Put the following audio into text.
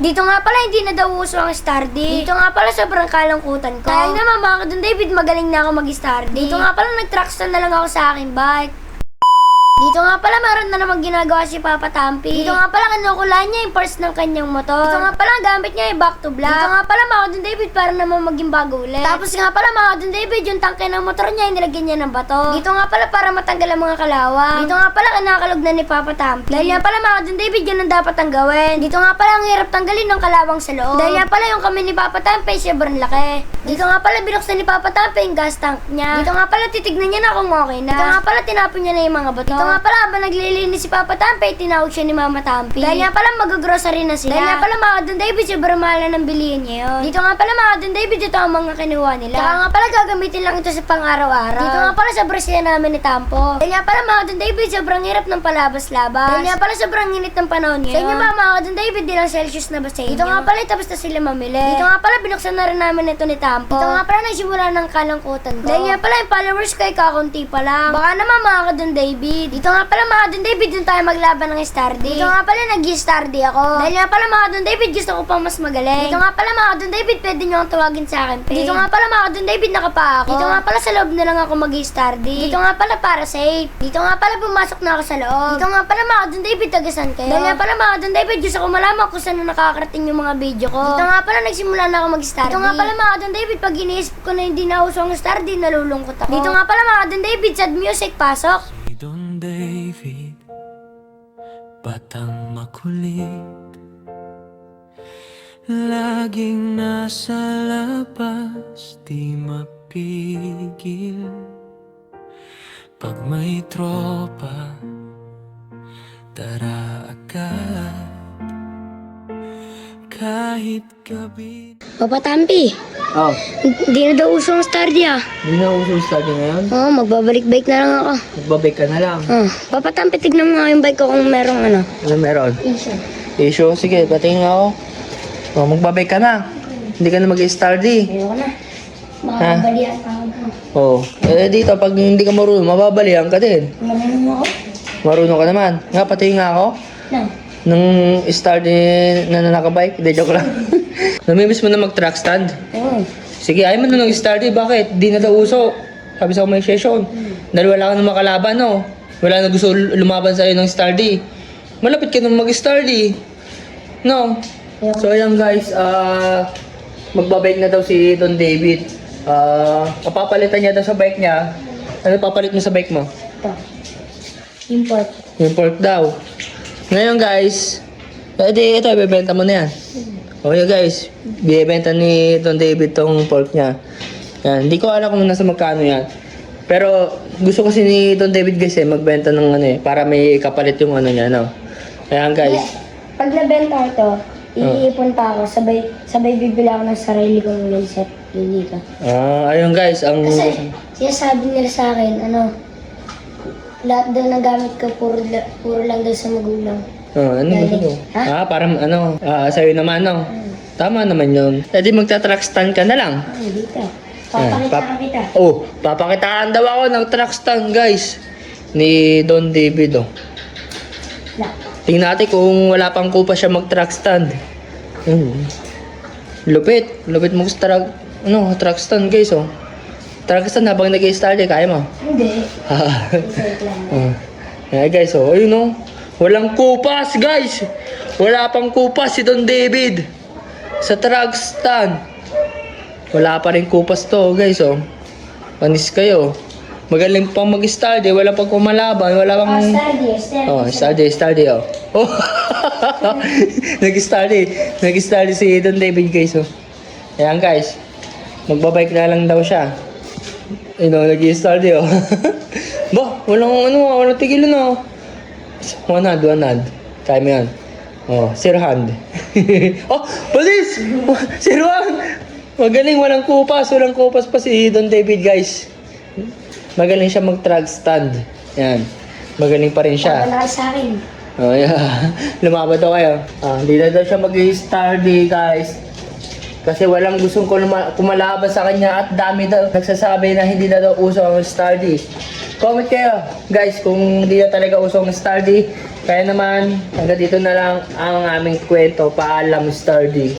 Dito nga pala hindi na daw uso ang Stardy. Dito nga pala sobrang kalangkutan ko. Kaya naman mga kadun David, magaling na ako mag-Stardy. Dito nga pala nag-trackstone na lang ako sa aking bike. Dito nga pala meron na namang ginagawa si Papa Tampi. Dito nga pala kinukulaan niya yung parts ng kanyang motor. Dito nga pala ang gamit niya ay back to black. Dito nga pala mga kadun David para naman maging bago ulit. Tapos nga pala mga kadun David yung tangke ng motor niya ay nilagyan niya ng bato. Dito nga pala para matanggal ang mga kalawang. Dito nga pala kinakalog na ni Papa Tampi. Dahil nga pala mga kadun David yun ang dapat ang gawin. Dito nga pala ang hirap tanggalin ng kalawang sa loob. Dahil nga pala yung kami ni Papa Tampi sobrang laki. Dito nga pala binuksan ni Papa Tampi yung gas tank niya. Dito nga pala titignan niya na kung okay na. Dito nga pala tinapon niya na yung mga bato. Dito nga pala habang naglilinis si Papa Tampi, tinawag siya ni Mama Tampi. Dahil nga pala mag-grocery na sila. Dahil nga pala mga kadun David, sobrang mahal na ng bilihin niya yun. Dito nga pala mga kadun David, ito ang mga kinuha nila. Kaya nga pala gagamitin lang ito sa pang-araw-araw. Dito nga pala sa brasiya namin ni Tampo. Dahil nga pala mga kadun David, sobrang hirap ng palabas-labas. Dahil nga pala sobrang init ng panahon ngayon. Sa inyo ba mga kadun David, di lang Celsius na ba sa inyo? Dito nga pala tapos na sila mamili. Dito nga pala binuksan na rin namin ito ni Tampo. Dito nga pala nagsimula ng kalangkutan ko. Dahil nga pala yung followers ko ay kakunti pa lang. Baka naman mga kadun David. Dito nga pala mga kadun David, dun tayo maglaban ng Stardy. Dito nga pala nag-Stardy ako. Dahil nga pala mga kadun David, gusto ko pang mas magaling. Dito nga pala mga kadun David, pwede nyo ang tawagin sa akin. Dito nga pala mga kadun David, nakapa ako. Dito nga pala sa loob na lang ako mag-Stardy. Dito nga pala para safe. Dito nga pala pumasok na ako sa loob. Dito nga pala mga kadun David, tagasan kayo. Dahil nga pala mga kadun David, gusto ko malaman kung saan nakakarating yung mga video ko. Dito nga pala nagsimula na ako mag-Stardy. Dito nga pala mga kadun David, pag iniisip ko na hindi na uso ang Stardy, nalulungkot ako. Dito nga pala mga kadun David, sad music, pasok. Si Don David, batang makulit, laging nasa labas, di mapigil. Pag may tropa, tara agad, kahit gabi. Papa Tampi, Oh, hindi na daw uso ang Stardy ah. hindi na uso yung study ngayon. Oo, magbabalik bike na lang ako. Magbabike ka na lang. Papa Tampi, tignan mo nga yung bike ko kung merong ano. Ano meron? Isa. Issue? Sige, patingin ako. Oh, magbabike ka na. Hindi ka na mag-study. Ayoko na. Makakabalian pa ako. Oh, dito, pag hindi ka marunong, mababalihan ka din. Marunong ako? Marunong ka naman. Nga, patingin nga ako. Nang. Nung study na nakabike. Hindi, joke lang. Namimiss mo na mag-track stand. Oo. Sige, ayaw mo na nag-study. Bakit? Di na daw uso. Sabi sa may session. Dahil wala ka na makalaban, no? Wala na gusto lumaban sa'yo ng study. Malapit ka na mag-study. No? So, ayan guys. Magbabike na daw si Don David. Papapalitan niya daw sa bike niya. Ano papalit mo sa bike mo? Ito. Import. Yung pork daw. Ngayon guys, ito, ibebenta mo na yan. Okay guys, bibenta ni Don David tong pork niya. Yan, hindi ko alam kung nasa magkano yan. Pero gusto kasi ni Don David guys magbenta ng ano para may kapalit yung ano niya, no? Ayan guys. Pag nabenta ko ito, iipon pa ako. Sabay bibili ako ng sarili kong mindset. Hindi ka. Ayun guys, ang... Kasi sinasabi nila sa akin, lahat daw na gamit ko, puro lang daw sa magulang. ano ba? Ha? Parang sa'yo naman, no? Tama naman yun. Pwede magta-truck stand ka na lang. Hindi ka. Papakita kita. Oh, papakitaan daw ako ng truck stand, guys. Ni Don David, oh. Na. Tingnan natin kung wala pang kupa siya mag-truck stand. Lupit. Lupit mo sa truck stand, guys, oh. Truck stand habang nag-i-start, kaya mo? Hindi. Wait lang. Yeah, guys, oh. Ayun, oh. Walang kupas, guys. Wala pang kupas si Don David. Sa truck stand. Wala pa rin kupas to, guys, oh. Panis kayo. Magaling pang mag-start, wala pang kumalaban, wala pang... Study, oh. Oh. Nag-study si Don David, guys, oh. Ayan, guys. Magbabike na lang daw siya. Nag-study, oh. Walang tigilan, oh. One hand. Kaya mo yan. Oh, zero hand. Oh, police! Zero hand! Magaling, walang kupas pa si Don David, guys. Magaling siya mag-truck stand. Yan. Magaling pa rin siya. Wala sa akin. Oh, yeah. Lumabad daw kayo. Hindi na daw siya mag-study, guys. Kasi walang gustong kumalaban sa kanya at dami daw nagsasabi na hindi na daw uso ang study. Comment kayo, guys, kung hindi na talaga uso ang study. Kaya naman, hanggang dito na lang ang aming kwento. Paalam, Stardy.